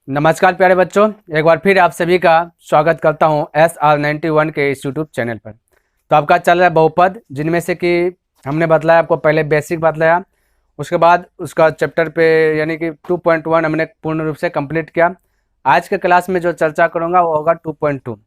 नमस्कार प्यारे बच्चों, एक बार फिर आप सभी का स्वागत करता हूं SR91 के इस यूट्यूब चैनल पर। तो आपका चल रहा है बहुपद, जिनमें से कि हमने बतलाया आपको, पहले बेसिक बतलाया, उसके बाद उसका चैप्टर पे यानी कि 2.1 हमने पूर्ण रूप से कंप्लीट किया। आज के क्लास में जो चर्चा करूंगा वो होगा 2.2।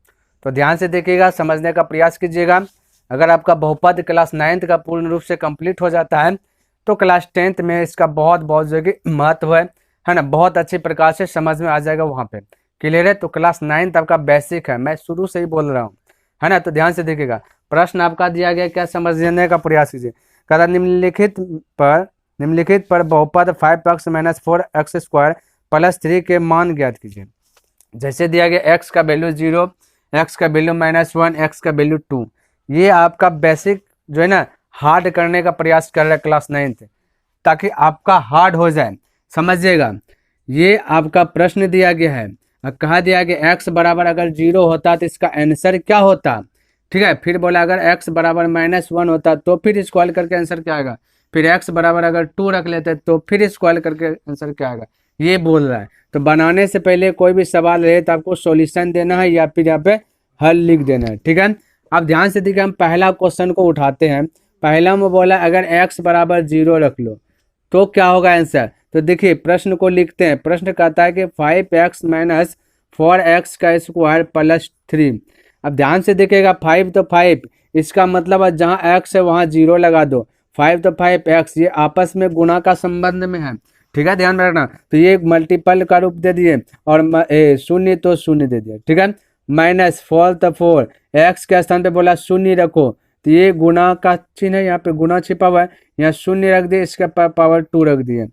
तो ध्यान से देखिएगा, समझने का प्रयास कीजिएगा। अगर आपका बहुपद क्लास 9th का पूर्ण रूप से कंप्लीट हो जाता है तो क्लास 10th में इसका बहुत बहुत जो कि महत्व है ना, बहुत अच्छी प्रकार से समझ में आ जाएगा। वहाँ पे क्लियर है। तो क्लास 9th आपका बेसिक है, मैं शुरू से ही बोल रहा हूँ, है ना। तो ध्यान से देखिएगा, प्रश्न आपका दिया गया, क्या समझने का प्रयास कीजिए। कहता निम्नलिखित पर बहुपद 5x - 4x² + 3 के मान ज्ञात कीजिए। जैसे दिया गया x का वैल्यू 0, x का वैल्यू -1, x का वैल्यू 2। ये आपका बेसिक जो है ना, हार्ड करने का प्रयास कर रहा है क्लास 9th, ताकि आपका हार्ड हो जाए। समझिएगा, ये आपका प्रश्न दिया गया है, कहा दिया गया x बराबर अगर 0 होता तो इसका आंसर क्या होता। ठीक है, फिर बोला अगर x बराबर -1 होता तो फिर स्क्वायर करके आंसर क्या आएगा। फिर x बराबर अगर 2 रख लेते तो फिर स्क्वायर करके आंसर क्या आएगा, ये बोल रहा है। तो बनाने से पहले कोई भी सवाल रहे तो आपको सॉल्यूशन देना है या फिर यहाँ पे हल लिख देना है। ठीक है, अब ध्यान से देखिए, हम पहला क्वेश्चन को उठाते हैं। पहला में बोला अगर x बराबर 0 रख लो तो क्या होगा आंसर। तो देखिए प्रश्न को लिखते हैं। प्रश्न कहता है कि 5x - 4x² + 3। अब ध्यान से देखिएगा, 5 तो 5, इसका मतलब है जहाँ x है वहाँ 0 लगा दो। 5 तो 5x, ये आपस में गुणा का संबंध में है। ठीक है, ध्यान में रखना। तो ये मल्टीपल का रूप दे दिए और शून्य तो शून्य दे दिया। ठीक है, -4 तो 4, x के स्थान पे बोला शून्य रखो, तो ये गुणा का चिन्ह है, यहाँ पे गुणा छिपा हुआ है, यहाँ शून्य रख दिए, इसका पावर 2 रख दिए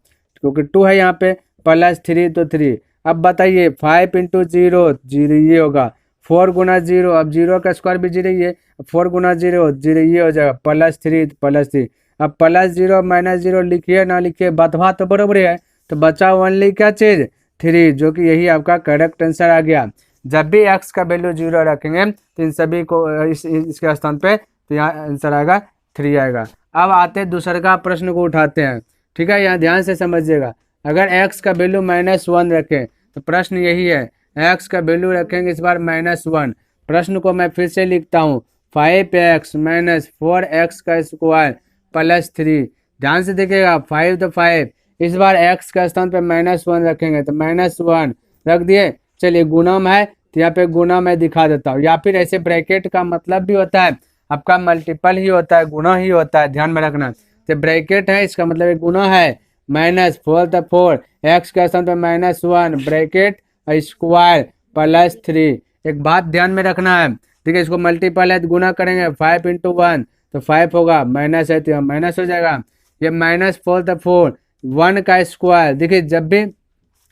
क्योंकि 2 है यहाँ पे, +3 तो 3। अब बताइए 5 × 0 0 ये होगा, 4 × 0, अब 0 का स्क्वायर भी 0 ही है, 4 × 0 0 ये हो जाएगा, +3 +3। अब +0 -0 लिखिए ना लिखिए, बतवा तो बराबर है। तो बचा ओनली क्या चीज, 3, जो कि यही आपका करेक्ट आंसर आ गया। जब भी x का वैल्यू 0 रखेंगे तो इन सभी को इसके स्थान पे, तो यहाँ आंसर आएगा 3 आएगा। अब आते हैं दूसरे का प्रश्न को उठाते हैं। ठीक है, यहाँ ध्यान से समझिएगा, अगर x का वैल्यू -1 रखें तो प्रश्न यही है, x का वैल्यू रखेंगे इस बार -1। प्रश्न को मैं फिर से लिखता हूँ, 5x - 4x² + 3। ध्यान से देखिएगा, 5 तो 5, इस बार x का स्थान पे -1 रखेंगे तो -1 रख दिए। चलिए गुणा में है तो यहाँ पे गुणा मैं दिखा देता हूँ, या फिर ऐसे ब्रैकेट का मतलब भी होता है आपका मल्टीपल ही होता है, गुना ही होता है, ध्यान में रखना। तो ब्रैकेट है, इसका मतलब एक गुना है, -4 तो 4, x के स्थान पे -1 ब्रैकेट स्क्वायर +3। एक बात ध्यान में रखना है, ठीक है, इसको मल्टीपल है तो गुना करेंगे, 5 × 1 तो 5 होगा, माइनस है तो माइनस हो जाएगा। ये -4 तो 4, 1 का स्क्वायर, देखिए जब भी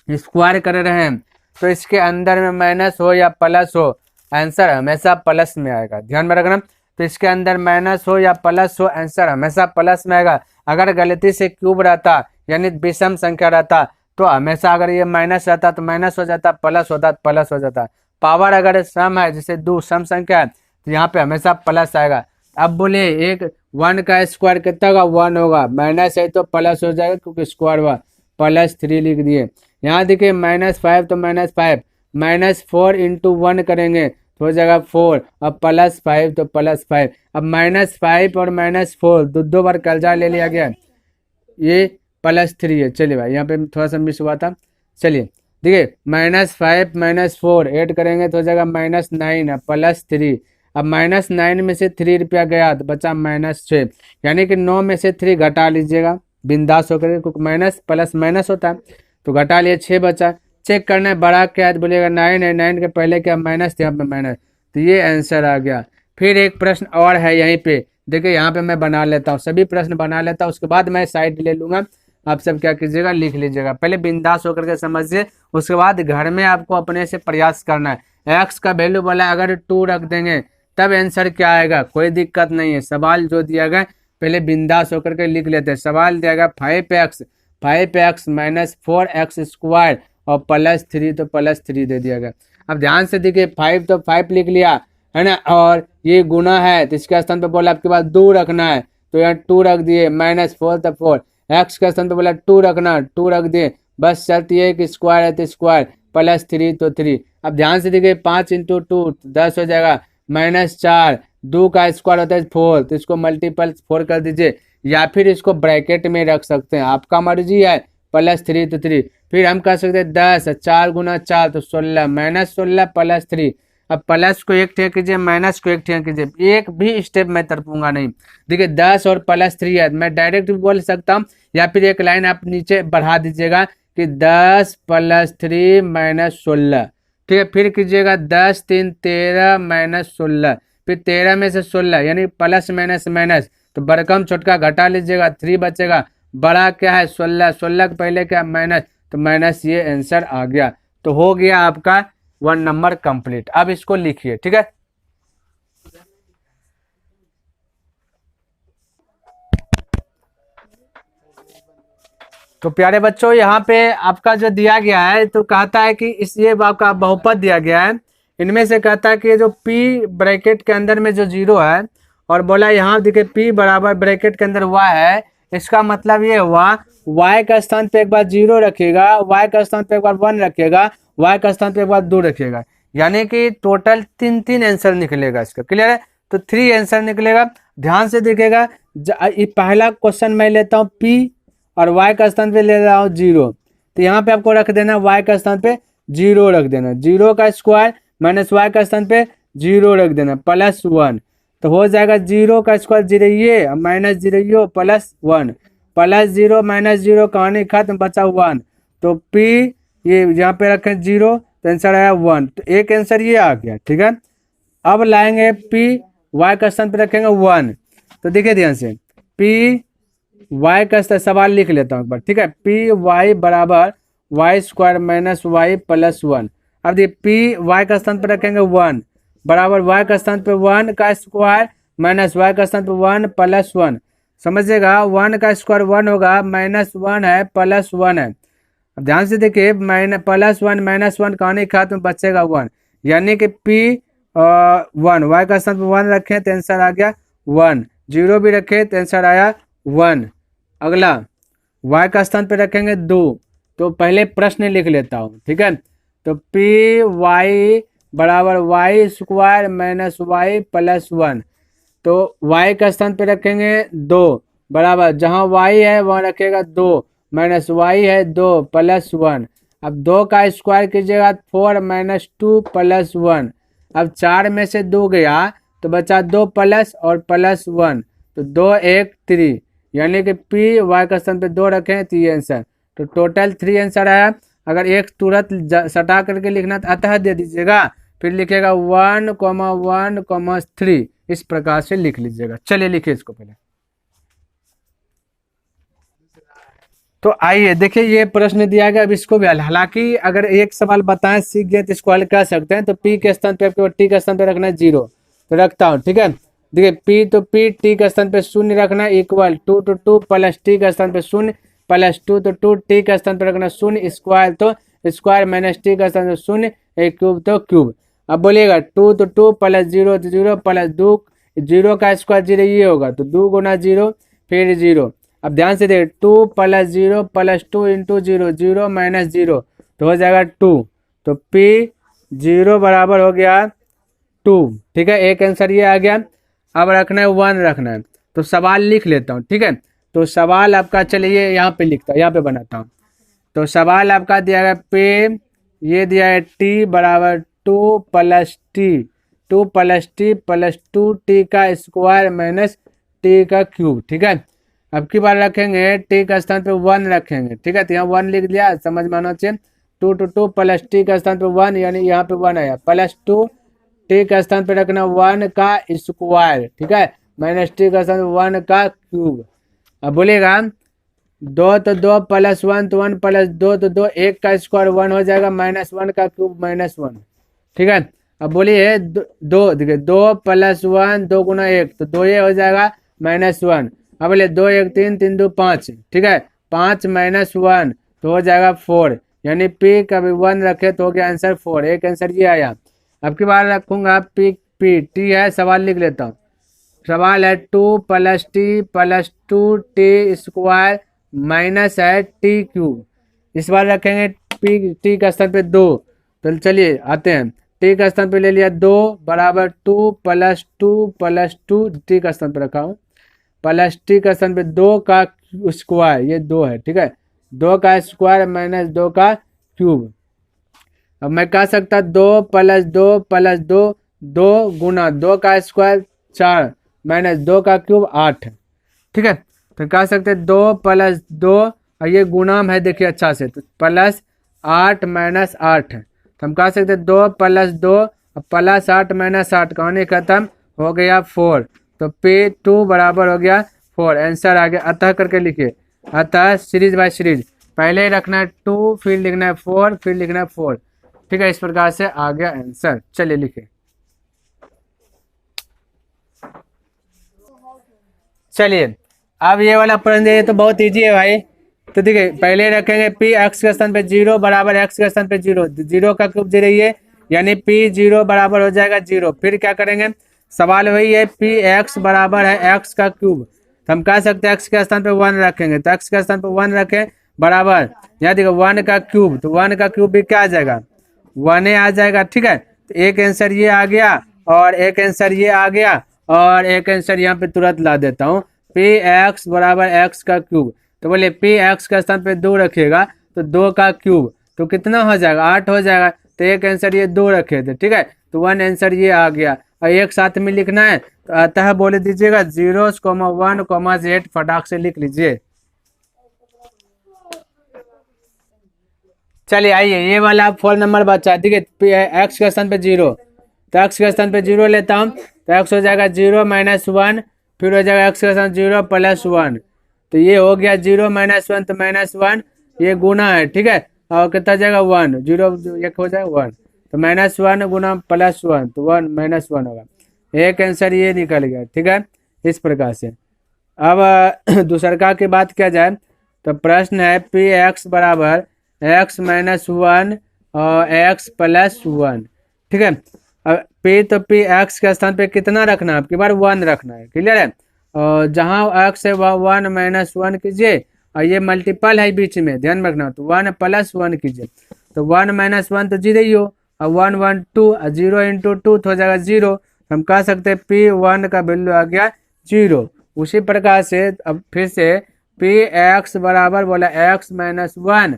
स्क्वायर कर रहे हैं तो इसके अंदर में माइनस हो या प्लस हो, आंसर हमेशा प्लस में आएगा, ध्यान में रखना। तो इसके अंदर माइनस हो या प्लस हो, आंसर हमेशा प्लस में आएगा। अगर गलती से क्यूब रहता यानी विषम संख्या रहता तो हमेशा, अगर ये माइनस रहता तो माइनस हो जाता, प्लस होता तो प्लस हो जाता। पावर अगर सम है, जैसे 2 सम संख्या है, तो यहाँ पे हमेशा प्लस आएगा। अब बोले एक 1 का स्क्वायर कितना होगा, 1 होगा, माइनस है तो प्लस हो जाएगा क्योंकि स्क्वायर हुआ, +3 लिख दिए। यहाँ देखिए -5 तो -5, -4 × 1 करेंगे तो हो जाएगा 4, अब +5 तो +5। अब -5 और -4 दो बार कर्जा ले लिया गया, ये +3 है। चलिए भाई, यहाँ पे थोड़ा सा मिस हुआ था। चलिए देखिए, -5 - 4 ऐड करेंगे तो हो जाएगा -9, अब +3। अब -9 में से 3 रुपया गया तो बचा -6, यानी कि 9 में से 3 घटा लीजिएगा बिंदास होकर, क्योंकि माइनस प्लस माइनस होता है, तो घटा लिए 6 बचा। चेक करना है बड़ा क्या है तो बोलिएगा 9 है, 9 के पहले क्या माइनस थे, यहाँ पे माइनस, तो ये आंसर आ गया। फिर एक प्रश्न और है यहीं पे, देखिए यहाँ पे मैं बना लेता हूँ, सभी प्रश्न बना लेता हूँ, उसके बाद मैं साइड ले लूंगा। आप सब क्या कीजिएगा, लिख लीजिएगा, पहले बिंदास होकर के समझिए, उसके बाद घर में आपको अपने से प्रयास करना है। एक्स का वैल्यू बोला अगर 2 रख देंगे तब आंसर क्या आएगा, कोई दिक्कत नहीं है। सवाल जो दिया गया पहले बिंदास होकर के लिख लेते हैं। सवाल दिया गया 5x - 4x² और +3 तो +3 दे दिया गया। अब ध्यान से देखिए, 5 तो 5 लिख लिया है ना, और ये गुना है तो इसके स्थान पे बोला आपके पास 2 रखना है, तो यहाँ 2 रख दिए, -4 तो 4, एक्स के स्थान पे बोला 2 रखना, 2 रख दिए, बस शर्त ये कि स्क्वायर है तो स्क्वायर, +3 तो 3। अब ध्यान से देखिए 5 × 2 10 हो जाएगा, -4, 2 का स्क्वायर होता है 4, तो इसको मल्टीपल 4 कर दीजिए, या फिर इसको ब्रैकेट में रख सकते हैं, आपका मर्जी है। +3 तो 3, फिर हम कर सकते हैं 10, 4 × 4 तो 16, -16 +3। अब प्लस को एक ठेक कीजिए, माइनस को एक ठेक कीजिए, एक भी स्टेप मैं तड़पूंगा नहीं। देखिए 10 और +3 है, मैं डायरेक्ट भी बोल सकता हूँ, या फिर एक लाइन आप नीचे बढ़ा दीजिएगा कि 10 + 3 -16। ठीक है, फिर कीजिएगा 10 × 3 13 -16, फिर 13 में से 16 यानी प्लस माइनस माइनस, तो बड़कम छोटका घटा लीजिएगा, 3 बचेगा, बड़ा क्या है 16, 16 के पहले क्या माइनस, तो माइनस, ये आंसर आ गया। तो हो गया आपका 1 नंबर कंप्लीट। अब इसको लिखिए, ठीक है। तो प्यारे बच्चों, यहाँ पे आपका जो दिया गया है, तो कहता है कि इस ये आपका बहुपद दिया गया है, इनमें से कहता है कि जो p ब्रैकेट के अंदर में जो 0 है, और बोला यहाँ देखिए p बराबर ब्रैकेट के अंदर y है, इसका मतलब ये हुआ y का स्थान पे एक बार 0 रखिएगा, y का स्थान पे एक बार 1 रखिएगा, y का स्थान पे एक बार 2 रखिएगा, यानी कि टोटल 3 आंसर निकलेगा इसका। क्लियर है? तो 3 आंसर निकलेगा। ध्यान से देखिएगा, पहला क्वेश्चन मैं लेता हूँ p और y का स्थान पे ले रहा हूँ 0, तो यहाँ पे आपको रख देना y का स्थान पे 0 रख देना, 0 का स्क्वायर माइनस y का स्थान पे 0 रख देना +1, तो हो जाएगा 0 का स्क्वायर 0 ये माइनस 0 ये +1, +0 -0 कहानी खत्म, बचा 1, तो p ये यहाँ पे रखें 0, तो आंसर आया 1, तो एक आंसर ये आ गया। ठीक है, अब लाएंगे p, y का स्थान पे रखेंगे 1, तो देखिए ध्यान से p y का सवाल लिख लेता हूँ एक बार, ठीक है। पी वाई बराबर y² माइनस y +1। अब देखिए पी वाई का स्थान पर रखेंगे 1 बराबर y का स्थान पे 1 का स्क्वायर माइनस y का स्थान पे 1 +1, समझिएगा 1 का स्क्वायर 1 होगा, -1 है +1 है। अब ध्यान से देखिए +1 -1 कहानी खत्म, बचेगा 1, यानी कि p 1, y का स्थान पे 1 रखें तो आंसर आ गया 1, 0 भी रखे तो आंसर आया 1। अगला y का स्थान पे रखेंगे 2, तो पहले प्रश्न लिख लेता हूँ, ठीक है। तो पी वाई बराबर y² माइनस y +1, तो y का स्थान पे रखेंगे 2 बराबर जहाँ y है वहाँ रखेगा 2 माइनस y है 2 +1। अब 2 का स्क्वायर कीजिएगा 4 - 2 +1। अब 4 में से 2 गया तो बचा 2 प्लस और +1, तो 2 1 3, यानी कि p y का स्थान पे 2 रखें तो ये आंसर, तो टोटल 3 आंसर आया। अगर एक तुरंत सटा करके लिखना तो अतः दे दीजिएगा, फिर लिखेगा 1, 1, 3, इस प्रकार से लिख लीजिएगा। चलिए लिखिए इसको पहले। तो आइए देखिए ये प्रश्न दिया गया, अब इसको भी हालांकि अगर एक सवाल बताएं सीख गए तो इसको हल कर सकते हैं। तो p के स्थान पे आपको t के स्थान पे रखना है 0, तो रखता हूँ, ठीक है। देखिए p तो p, t के स्थान पे 0 रखना इक्वल 2 तो 2 प्लस t के स्थान पे 0 प्लस 2 तो 2, t के स्थान पे रखना 0 स्क्वायर तो स्क्वायर माइनस t के स्थान पे 0 एक क्यूब तो क्यूब। अब बोलिएगा 2 तो 2 प्लस 0 तो 0 प्लस 2, 0 का स्क्वायर 0 ये होगा, तो 2 गुना 0 फिर 0। अब ध्यान से देखिए 2 + 0 + 2 × 0, 0 - 0 तो हो जाएगा 2, तो p 0 बराबर हो गया 2, ठीक है। एक आंसर ये आ गया। अब रखना है 1 रखना है, तो सवाल लिख लेता हूँ, ठीक है। तो सवाल आपका चलिए यहाँ पे लिखता हूँ, यहाँ पे बनाता हूँ। तो सवाल आपका दिया गया पे, ये दिया है t बराबर 2 + t, 2 + t + 2t का स्क्वायर माइनस t का क्यूब, ठीक है। अब की बार रखेंगे t का स्थान पे 1 रखेंगे, ठीक है। तो यहाँ 1 लिख दिया, समझ मानो चाहिए। 2 तो 2 प्लस t का स्थान पे 1, यानी यहाँ पे 1 आया, +2 t का स्थान पे रखना 1 का स्क्वायर, ठीक है, माइनस t का स्थान पे 1 का क्यूब। अब बोलेगा 2 तो 2 + 1 तो 1 + 2 तो 2, 1 का स्क्वायर 1 हो जाएगा, -1 का क्यूब -1, ठीक है। अब बोलिए 2, देखिए 2 + 1 2 गुना 1 तो 2 ये हो जाएगा -1। अब बोले 2 1 3 3 2 5, ठीक है, 5 - 1 तो हो जाएगा 4, यानी p का भी 1 रखे तो हो गया आंसर 4, एक आंसर ये आया। अब की बार रखूंगा p t है, सवाल लिख लेता हूँ। सवाल है 2 + t + 2t स्क्वायर माइनस है t क्यूब, इस बार रखेंगे p t का स्थान पे 2, तो चलिए आते हैं, टी का स्थान पे ले लिया 2 बराबर 2 प्लस 2 प्लस 2 टी का स्थान पे रखा हूँ, प्लस टी का स्थान पे 2 का स्क्वायर, ये 2 है, ठीक है, 2 का स्क्वायर माइनस 2 का क्यूब। अब मैं कह सकता 2 प्लस 2 प्लस 2, 2 गुना 2 का स्क्वायर 4 माइनस 2 का क्यूब 8, ठीक है। तो कह सकते 2 प्लस 2 और ये गुणाम है, देखिए अच्छा से, तो प्लस 8 माइनस 8, तो हम कह सकते 2 प्लस 2 प्लस 8 माइनस 8 कहानी खत्म हो गया 4, तो P2 बराबर हो गया 4, आंसर आ गया। अतः करके लिखिए, अतः सीरीज बाय सीरीज, पहले रखना है 2 फिर लिखना है 4 फिर लिखना है 4, ठीक है, इस प्रकार से आ गया आंसर। चलिए लिखिए, चलिए अब ये वाला प्रश्न ये तो बहुत इजी है भाई। तो देखिए पहले रखेंगे पी एक्स के स्थान पे 0 बराबर एक्स के स्थान पे 0, 0 का क्यूब 0 ये, यानी पी 0 बराबर हो जाएगा 0। फिर क्या करेंगे, सवाल वही है, पी एक्स बराबर है एक्स का क्यूब, तो हम कह सकते हैं एक्स के स्थान पे 1 रखेंगे, तो एक्स के स्थान पे 1 रखें बराबर, यहाँ देखो 1 का क्यूब, तो 1 का क्यूब भी क्या आ जाएगा, 1 आ जाएगा, ठीक है। तो एक आंसर ये आ गया और एक आंसर ये आ गया और एक आंसर यहाँ पे तुरंत ला देता हूँ, पी एक्स बराबर एक्स का क्यूब, तो बोले पी एक्स का स्थान पे 2 रखिएगा तो 2 का क्यूब तो कितना हो जाएगा, 8 हो जाएगा, तो एक आंसर ये 2 रखे थे, ठीक है, तो 1 आंसर ये आ गया और एक साथ में लिखना है, तो अतः बोले दीजिएगा 0, 1, Z फटाक से लिख लीजिए। चलिए आइए ये वाला फोन नंबर बचा है, ठीक है, एक्स के स्थान पे 0, तो एक्स के स्थान पे 0 लेता हूँ, तो एक्स हो जाएगा 0 माइनस 1, फिर हो जाएगा एक्स के स्थान 0 प्लस 1, तो ये हो गया 0 माइनस 1, तो माइनस 1 ये गुना है, ठीक है, और कितना जाएगा 1, 0 एक हो जाएगा 1, तो माइनस 1 गुना प्लस 1, तो 1 माइनस 1 होगा, एक आंसर ये निकल गया, ठीक है, इस प्रकार से। अब दूसरका की बात किया जाए तो प्रश्न है पी एक्स बराबर एक्स माइनस 1 और एक्स प्लस 1, ठीक है। अब पी तो पी एक्स के स्थान पे कितना रखना है, आपकी बार 1 रखना है, क्लियर है, और जहाँ एक्स है वह 1 माइनस 1 कीजिए और ये मल्टीपल है बीच में, ध्यान में रखना, तो 1 प्लस 1 कीजिए, तो 1 माइनस 1 तो 0 ही हो, और 1 1 2 और 0 इंटू 2 तो हो जाएगा 0, हम कह सकते हैं पी 1 का वैल्यू आ गया 0। उसी प्रकार से अब फिर से पी एक्स बराबर बोला एक्स माइनस 1,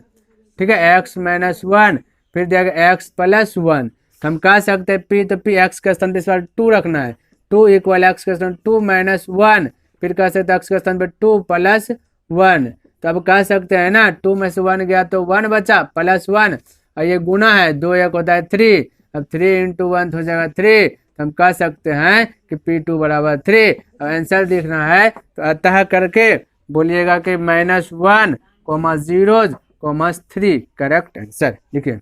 ठीक है, एक्स माइनस 1 फिर दिया गया एक्स प्लस 1, हम कह सकते हैं पी तो पी एक्स के स्थान पे इस बार 2 रखना है, 2 इक्वल एक्स के स्थान 2 माइनस 1, फिर कह सकते हैं एक्स के स्थान पे 2 प्लस 1, तो अब कह सकते हैं ना 2 में से 1 गया तो 1 बचा प्लस 1 और ये गुना है 2 1 होता है 3, अब 3 इंटू 1 हो जाएगा 3, तो हम कह सकते हैं कि P2 बराबर 3, और आंसर लिखना है तो अतः करके बोलिएगा कि -1, 0, 3 करेक्ट आंसर लिखिए।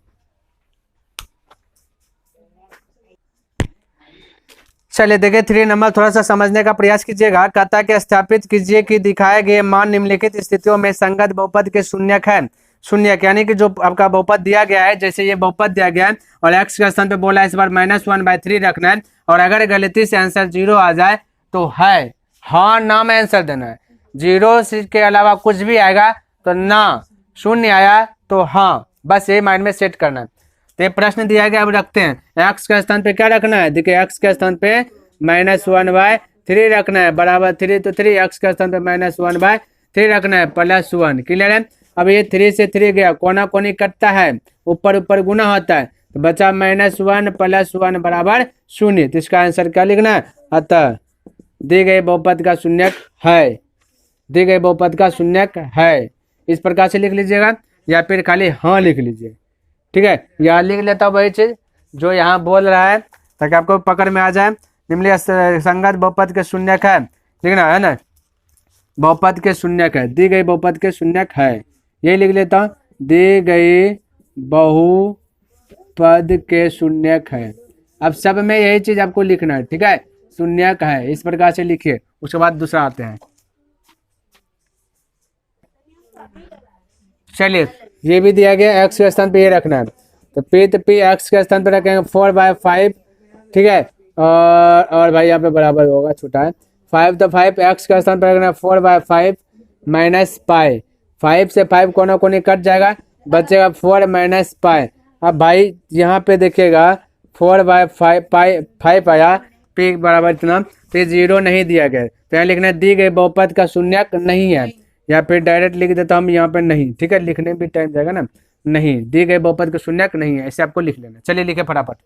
चलिए देखिए 3 नंबर थोड़ा सा समझने का प्रयास कीजिएगा। कहता है कि स्थापित कीजिए कि दिखाए गए मान निम्नलिखित स्थितियों में संगत बहुपद के शून्यक है। शून्यक यानी कि जो आपका बहुपद दिया गया है, जैसे ये बहुपद दिया गया है और एक्स के स्थान पे बोला है इस बार -1/3 रखना है, और अगर गलती से आंसर 0 आ जाए तो है हाँ ना में आंसर देना है, 0 के अलावा कुछ भी आएगा तो ना, शून्य आया तो हाँ, बस ये माइंड में सेट करना है। तो ये प्रश्न दिया गया, अब रखते हैं एक्स के स्थान पे क्या रखना है, देखिए एक्स के स्थान पे -1/3 रखना है बराबर 3, तो 3 एक्स के स्थान पे -1/3 रखना है प्लस 1, क्लियर है। अब ये 3 से 3 गया, कोना कोनी कटता है, ऊपर ऊपर गुना होता है, तो बचा -1 प्लस 1 बराबर 0, तो इसका आंसर क्या लिखना है, अतः दी गए बहुपद का शून्यक है, दी गए बहुपद का शून्यक है, इस प्रकार से लिख लीजिएगा, या फिर खाली हाँ लिख लीजिए, ठीक है। यहाँ लिख लेता हूँ वही चीज जो यहाँ बोल रहा है ताकि आपको पकड़ में आ जाए। निम्नलिखित संगत बहुपद के शून्यक है लिखना है ना, बहुपद के शून्यक है, दी गई बहुपद के शून्यक है, यही लिख लेता हूँ, दी गई बहुपद के शून्यक है। अब सब में यही चीज आपको लिखना है, ठीक है, शून्यक है, इस प्रकार से लिखिए। उसके बाद दूसरा आते हैं, चलिए ये भी दिया गया एक्स के स्थान पे ये रखना है, तो पी एक्स के स्थान पे रखेंगे 4/5, ठीक है, और भाई यहाँ पे बराबर होगा, छोटा है 5, तो 5 एक्स के स्थान पे रखना है 4/5 माइनस पाई, 5 से 5 कोना कोनी कट जाएगा, बचेगा 4 माइनस पाई। अब भाई यहाँ पे देखिएगा 4/5 आया, पी बराबर इतना, तो 0 नहीं दिया गया, तो यहाँ लिखना दी गई बहुपद का शून्यक नहीं है, या फिर डायरेक्ट लिख देता हूँ यहाँ पे नहीं, ठीक है, लिखने में भी टाइम जाएगा ना, नहीं दी गई बहुपद का शून्यक नहीं है, ऐसे आपको लिख लेना। चलिए लिखे फटाफट।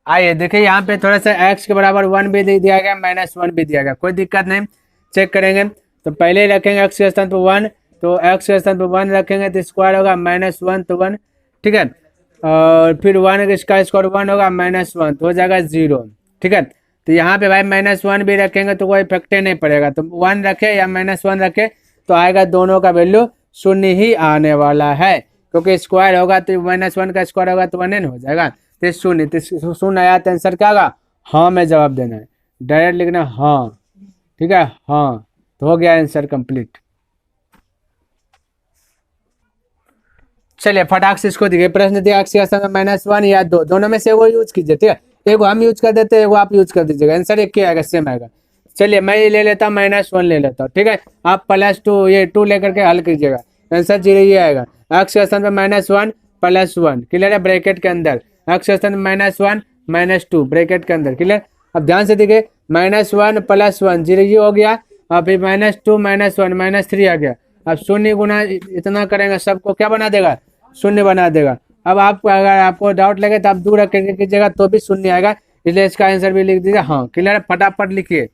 आइए देखिए यहाँ पे थोड़ा सा x के बराबर 1 भी दे दिया गया, -1 भी दिया गया, कोई दिक्कत नहीं, चेक करेंगे। तो पहले रखेंगे x के स्थान पर 1, तो x के स्थान पर 1 रखेंगे तो स्क्वायर होगा -1 तो 1, ठीक है, और फिर 1 इसका स्क्वायर 1 होगा -1 तो हो जाएगा 0, ठीक है। तो यहाँ पे भाई -1 भी रखेंगे तो कोई इफेक्ट नहीं पड़ेगा, तो 1 रखे या -1 रखे तो आएगा दोनों का वैल्यू शून्य ही आने वाला है, क्योंकि स्क्वायर होगा तो -1 का स्क्वायर होगा तो 1 हो जाएगा, तो शून्य, तो शून्य आया तो आंसर क्या होगा, हाँ में जवाब देना है, डायरेक्ट लिखना हाँ, ठीक है, हाँ, तो हो गया आंसर कंप्लीट। चलिए फटाक से इसको देखिए, प्रश्न दिया x के स्थान में -1 या 2, दोनों में से एगो यूज कीजिए, ठीक है, एगो हम यूज कर देते हैं, एगो आप यूज कर दीजिएगा, आंसर एक ही आएगा, सेम आएगा। चलिए मैं ये ले लेता हूँ, -1 ले लेता हूँ, ठीक है, आप +2 ये 2 लेकर के हल कीजिएगा, आंसर 0 ये आएगा। x के स्थान पर -1 +1, क्लियर है, ब्रैकेट के अंदर, x के स्थान में -1 -2 ब्रैकेट के अंदर, क्लियर। अब ध्यान से देखिए, -1 +1 0 ये हो गया, अब फिर -2 -1 -3 आ गया, अब शून्य गुना इतना करेंगे सबको क्या बना देगा, शून्य बना देगा। अब आपको अगर आपको डाउट लगे तो आप दूर रख के कीजिएगा तो भी शून्य आएगा, इसलिए इसका आंसर भी लिख दीजिए हाँ, क्लियर है, फटाफट लिखिए।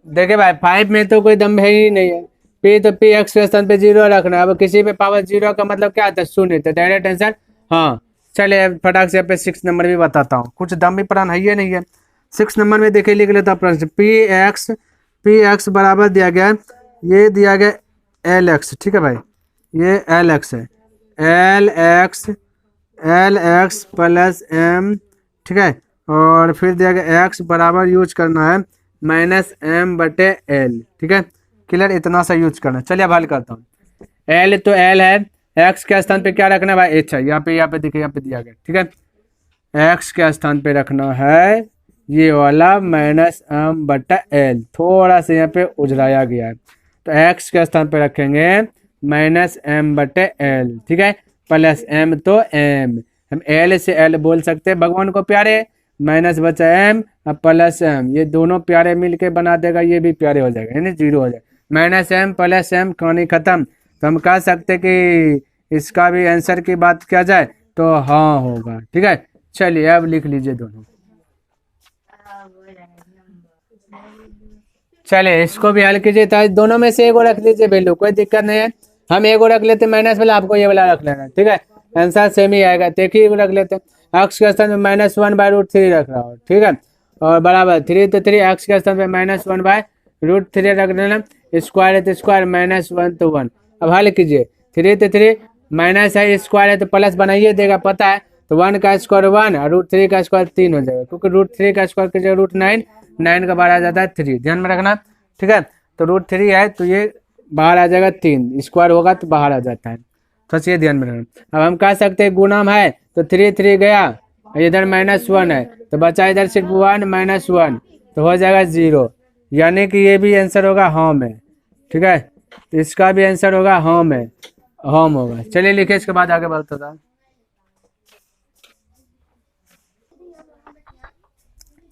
देखिए भाई 5 में तो कोई दम है ही नहीं है, पी तो पी x के स्थान पे 0 रखना, अब किसी पे पावर 0 का मतलब क्या आता है, शून्य, तो डायरेक्ट आंसर हाँ। चलिए फटाक से यहाँ पे 6 नंबर भी बताता हूँ, कुछ दम भी प्राण है ही नहीं है। 6 नंबर में देखिए लिख लेता हूँ प्रश्न, पी एक्स बराबर दिया गया, ये दिया गया LX, ठीक है भाई, ये LX है, LX प्लस M, ठीक है, और फिर दिया गया x बराबर यूज करना है -m/l, ठीक है, क्लियर, इतना सा यूज करना। चलिए अब हल करता हूँ, L तो L है, x के स्थान पे क्या रखना है भाई, h है, यहाँ पे देखिए यहाँ पे दिया गया, ठीक है, x के स्थान पे रखना है ये वाला -m/l, थोड़ा सा यहाँ पे उजलाया गया है, तो x के स्थान पे रखेंगे -m/l, ठीक है, प्लस m तो m, हम l से l बोल सकते हैं, भगवान को प्यारे, -m और प्लस m, ये दोनों प्यारे मिलके बना देगा, ये भी प्यारे हो जाएगा, यानी 0 हो जाएगा, -m + m कहानी खत्म। तो हम कह सकते कि इसका भी आंसर की बात किया जाए तो हाँ होगा, ठीक है। चलिए अब लिख लीजिए दोनों, चलिए इसको भी हल कीजिए, तो दोनों में से एगो रख लीजिए वैल्यू, कोई दिक्कत नहीं है, हम एगो रख लेते माइनस वाला, आपको ये वाला रख लेना, ठीक है, आंसर सेम ही आएगा, तो एक ही रख लेते हैं, x के स्थान में -1/√3 रख रहा हूँ, ठीक है, और बराबर 3 तो 3, x के स्थान पे -1/√3 रख लेना, स्क्वायर है तो स्क्वायर, -1 तो 1, अब हल कीजिए, 3 तो 3 माइनस है, स्क्वायर है तो प्लस बनाइए देगा, पता है, तो 1 का स्क्वायर 1 और √3 का स्क्वायर 3 हो जाएगा, क्योंकि √3 का स्क्वायर की जगह √9 का बाहर आ जाता है 3, ध्यान में रखना, ठीक है, तो √3 है तो ये बाहर आ जाएगा 3, स्क्वायर होगा तो बाहर आ जाता है, तो ये ध्यान में रखना। अब हम कह सकते हैं गुणाम है तो 3 गया, इधर -1 है तो बचा इधर सिर्फ 1 -1, तो हो जाएगा 0, यानी कि ये भी आंसर होगा हाँ में, ठीक है, तो इसका भी आंसर होगा हाँ में, हाँ होगा। चलिए लिखिए, इसके बाद आगे बढ़ता था,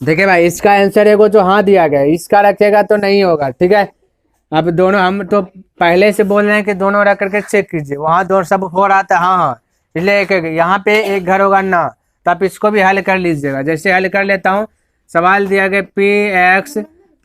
देखिए भाई इसका आंसर है वो जो हाँ दिया गया, इसका रखेगा तो नहीं होगा, ठीक है। अब दोनों हम तो पहले से बोल रहे हैं कि दोनों रख करके चेक कीजिए, वहाँ दो सब हो रहा था हाँ हाँ, इसलिए एक यहाँ पे एक घर होगा ना, तो आप इसको भी हल कर लीजिएगा। जैसे हल कर लेता हूँ, सवाल दिया गया पी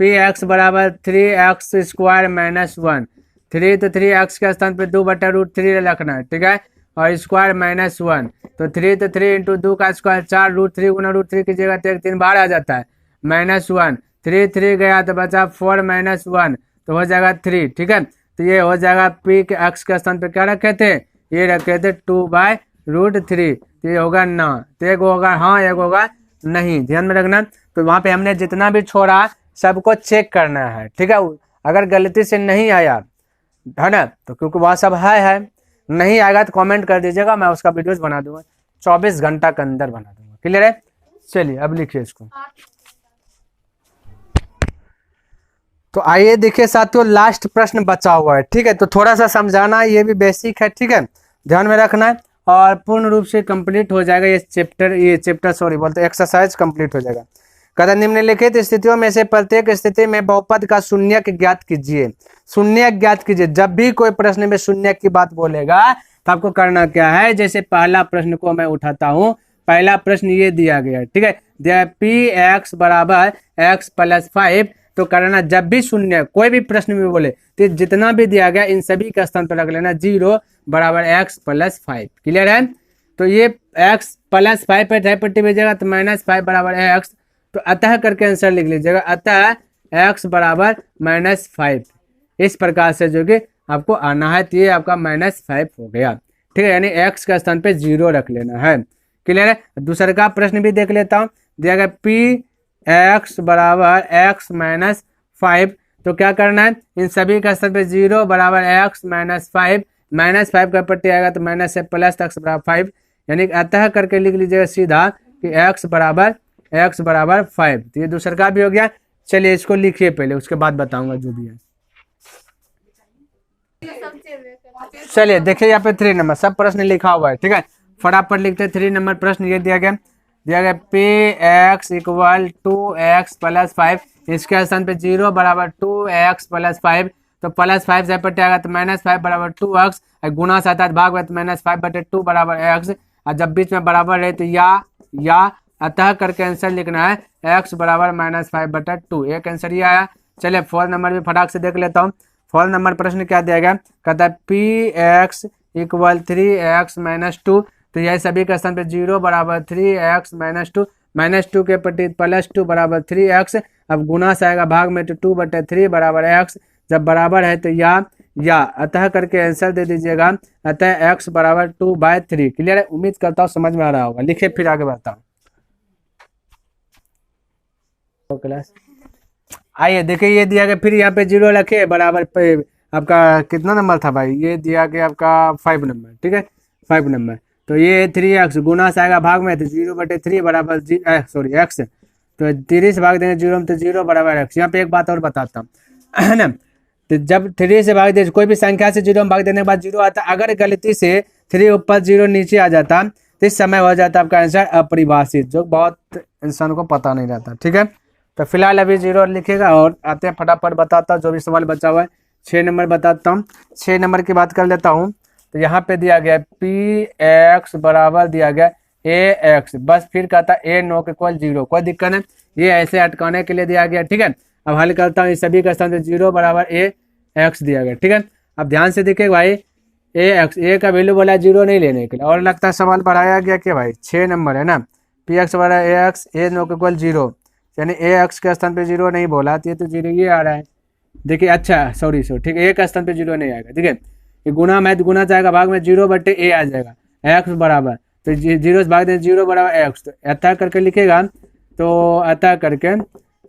एक्स बराबर 3x² -1, 3 तो 3x के स्थान पे 2/√3 रखना है, ठीक है, और स्क्वायर -1, तो 3 तो 3 इंटू 2 का स्क्वायर 4, √3 गुना √3 की जगह तो 1 3 बाहर आ जाता है, -1, 3 गया तो बचा 4 -1, तो हो जाएगा 3, ठीक है, तो ये हो जाएगा पी के एक्स के स्थान पे क्या रखे थे, ये रखे थे 2/√3, तो ये होगा ना, तो एक होगा हाँ एक होगा नहीं, ध्यान में रखना। तो वहाँ पे हमने जितना भी छोड़ा सबको चेक करना है, ठीक है, अगर गलती से नहीं आया है ना, तो क्योंकि वहाँ सब है, नहीं आएगा तो कमेंट कर दीजिएगा, मैं उसका वीडियोस बना दूंगा, 24 घंटा के अंदर बना दूंगा, क्लियर है। चलिए अब लिखिए इसको, तो आइए देखिए साथियों, लास्ट प्रश्न बचा हुआ है, ठीक है। तो थोड़ा सा समझाना है, ये भी बेसिक है, ठीक है, ध्यान में रखना है और पूर्ण रूप से कंप्लीट हो जाएगा ये चैप्टर सॉरी बोलते एक्सरसाइज कंप्लीट हो जाएगा। कहता निम्नलिखित स्थितियों में से प्रत्येक स्थिति में बहुपद का शून्यक ज्ञात कीजिए। शून्यक ज्ञात कीजिए, जब भी कोई प्रश्न में शून्यक की बात बोलेगा तो आपको करना क्या है, जैसे पहला प्रश्न को मैं उठाता हूँ, पहला प्रश्न ये दिया गया, ठीक है, दिया पी एक्स बराबर एक्स प्लस 5। तो करना जब भी शून्य कोई भी प्रश्न में बोले तो जितना भी दिया गया इन सभी का स्थान पर रख लेना 0 बराबर एक्स प्लस 5। क्लियर है। तो ये एक्स प्लस 5 पे ढाई पट्टी भेजेगा तो -5 बराबर एक्स, तो अतः करके आंसर लिख लीजिएगा, अतः एक्स बराबर -5। इस प्रकार से जो कि आपको आना है, तो ये आपका -5 हो गया, ठीक है, यानी एक्स का स्थान पे 0 रख लेना है। क्लियर है। दूसरे का प्रश्न भी देख लेता हूँ, दिया गया पी एक्स बराबर एक्स माइनस 5। तो क्या करना है, इन सभी का स्थान पे 0 बराबर एक्स माइनस 5, -5 का पट्टी आएगा तो माइनस से प्लस एक्स बराबर 5, यानी अतः करके लिख लीजिएगा सीधा कि एक्स बराबर 5। तो ये दूसरा का भी हो गया। चलिए इसको लिखिए पहले, उसके बाद बताऊंगा जो भी है। चलिए देखिए यहाँ पे 3 नंबर सब प्रश्न लिखा हुआ है, ठीक है, फटाफट लिखते हैं। 3 नंबर प्रश्न ये दिया गया P x equal 2x plus 5, इसके स्थान पे 0 बराबर 2x प्लस 5। तो प्लस 5 से पट्टे आएगा तो -5 बराबर 2x, गुना से आता है भाग में तो -5 बटे 2 बराबर x, और जब बीच में बराबर रहे तो या अतः करके आंसर लिखना है x बराबर -5 बटा 2। एक आंसर ये आया। चलिए 4 नंबर भी फटाक से देख लेता हूँ। 4 नंबर प्रश्न क्या दिया गया, कहता है P x equal 3x minus 2। तो यह सभी का स्थान पे 0 बराबर 3x माइनस 2, -2 के प्रति +2 बराबर 3x, अब गुना से आएगा भाग में तो 2 बटे 3 बराबर x, जब बराबर है तो या अतः करके आंसर दे दीजिएगा, अतः x बराबर 2/3। क्लियर है, उम्मीद करता हूँ समझ में आ रहा होगा। लिखे फिर आगे बढ़ता हूँ। क्लास आइए देखिए ये दिया गया, फिर यहाँ पे 0 रखे बराबर पे आपका कितना नंबर था भाई, ये दिया गया आपका 5 नंबर, ठीक है, 5 नंबर। तो ये 3x गुना से आएगा भाग में तो 0 बटे 3 बराबर x, तो 3 से भाग देंगे 0 में तो 0 बराबर x। यहाँ पे एक बात और बताता हूँ, है ना, तो जब 3 से भाग दे कोई भी संख्या से 0 में भाग देने के बाद 0 आता, अगर गलती से 3 ऊपर 0 नीचे आ जाता तो इस समय हो जाता आपका आंसर अपरिभाषित, जो बहुत इंसान को पता नहीं रहता, ठीक है। तो फिलहाल अभी 0 लिखेगा और आते हैं फटाफट बताता हूँ जो भी सवाल बचा हुआ है। 6 नंबर बताता हूँ। 6 नंबर की बात कर लेता हूँ। तो यहाँ पे दिया गया पी एक्स बराबर दिया गया ए एक्स, बस फिर कहता ए नो इक्वल 0, कोई दिक्कत नहीं, ये ऐसे अटकाने के लिए दिया गया, ठीक है। अब हल करता हूँ, इस सभी का स्थान पे 0 बराबर ए एक्स दिया गया, ठीक है। अब ध्यान से देखिए भाई, ए एक्स, ए का वैल्यू बोला 0 नहीं लेने के लिए, और लगता है सवाल बढ़ाया गया कि भाई 6 नंबर है ना, पी एक्स बराबर ए एक्स ए नो इक्वल 0, यानी ए एक्स के स्थान पे 0 नहीं बोला तो 0 ये आ रहा है। देखिए अच्छा सॉरी ठीक है, ए का स्थान पे 0 नहीं आएगा, ठीक है, ये गुना में तो गुना जाएगा भाग में 0 बटे ए आ जाएगा, एक्स बराबर तो 0 से भाग दे 0 बराबर एक्स, तो अतः करके लिखेगा, तो अतः करके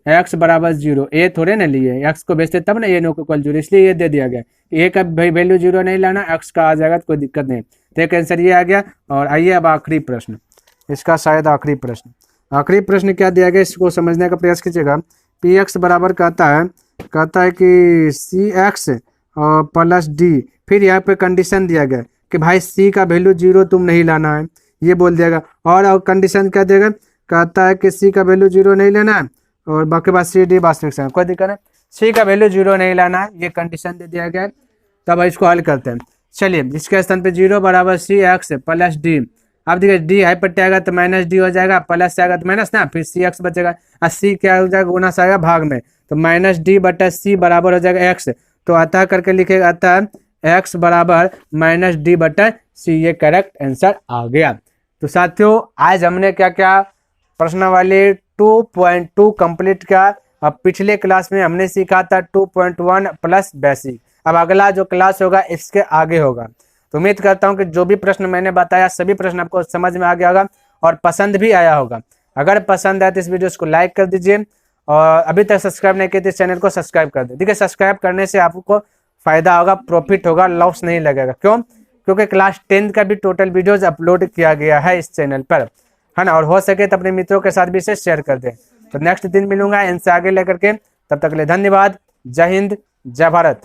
एक्स बराबर 0, ए थोड़े ना लिए, एक्स को बेचते तब ना ए नो इक्वल 0, इसलिए ये दे दिया गया, ए का वैल्यू 0 नहीं लाना, एक्स का आ जाएगा तो कोई दिक्कत नहीं। तो एक आंसर ये आ गया। और आइए अब आखिरी प्रश्न, इसका शायद आखिरी प्रश्न क्या दिया गया, इसको समझने का प्रयास कीजिएगा। पी एक्स बराबर कहता है कि सी एक्स प्लस डी, फिर यहाँ पे कंडीशन दिया गया कि भाई सी का वैल्यू 0 तुम नहीं लाना है, ये बोल दिएगा। और कंडीशन क्या देगा, कहता है कि सी का वैल्यू 0 नहीं लेना है और बाकी बात सी डी वास्तविक संख्या, कोई दिक्कत नहीं, सी का वैल्यू 0 नहीं लाना है, ये कंडीशन दे दिया गया। तब इसको हल करते हैं। चलिए इसके स्थान पे 0 बराबर सी एक्स प्लस डी, अब देखिए डी हाई पट्टे आएगा तो माइनस डी हो जाएगा, प्लस से आएगा तो माइनस ना, फिर सी एक्स बचेगा, और सी क्या हो जाएगा, गुना से आएगा भाग में, तो माइनस डी बटा सी बराबर हो जाएगा एक्स, तो अतः करके लिखेगा, अतः एक्स बराबर माइनस डी बटा सी, ये करेक्ट आंसर आ गया। तो साथियों आज हमने क्या क्या प्रश्नावली 2.2 कंप्लीट किया। अब पिछले क्लास में हमने सीखा था 2.1 प्लस बेसिक, अब अगला जो क्लास होगा इसके आगे होगा। तो उम्मीद करता हूं कि जो भी प्रश्न मैंने बताया सभी प्रश्न आपको समझ में आ गया होगा और पसंद भी आया होगा। अगर पसंद आए तो इस वीडियो को लाइक कर दीजिए, और अभी तक सब्सक्राइब नहीं किए तो इस चैनल को सब्सक्राइब कर दीजिए। देखिए सब्सक्राइब करने से आपको फायदा होगा, प्रॉफिट होगा, लॉस नहीं लगेगा। क्यों? क्योंकि क्लास 10 का भी टोटल वीडियोज अपलोड किया गया है इस चैनल पर, है ना, और हो सके तो अपने मित्रों के साथ भी इसे शेयर कर दें। तो नेक्स्ट दिन मिलूंगा इनसे आगे लेकर के, तब तक के लिए धन्यवाद। जय हिंद, जय भारत।